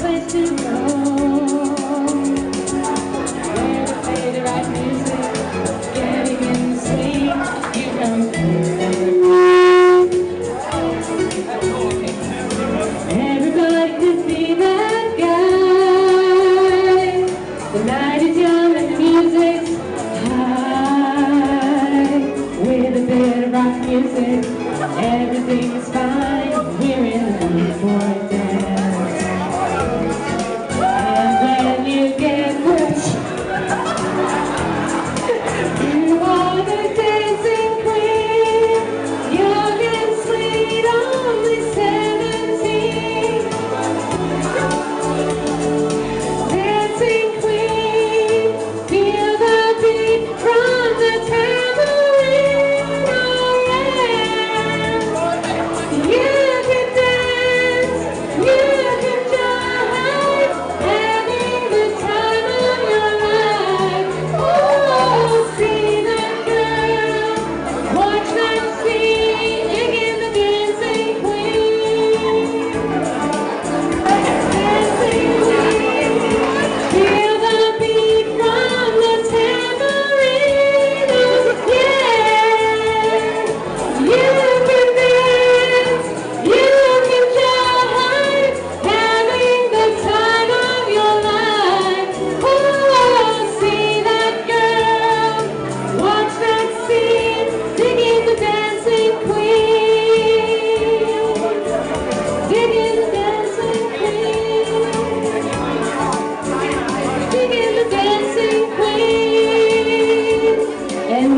place to go. Where to play the right music, getting in the swing, you come through. Everybody could be that guy. The night is young and the music's high. With a bit of rock music, everything is fine. We're in the mood for a dance. And when you get pushed, you are the dancing queen. Young and sweet, only 17. Dancing queen, feel the beat from the tambourine. Oh yeah. You can dance, you can jive, having the time of your life. Oh, see that girl, watch that scene, digging the dancing queen. Dancing queen, feel the beat from the tambourine. Oh, yeah. You can dance, you can jive, having the time of your life. Oh, see that girl, watch that scene, digging the dancing queen, digging the dancing queen, digging the dancing queen, and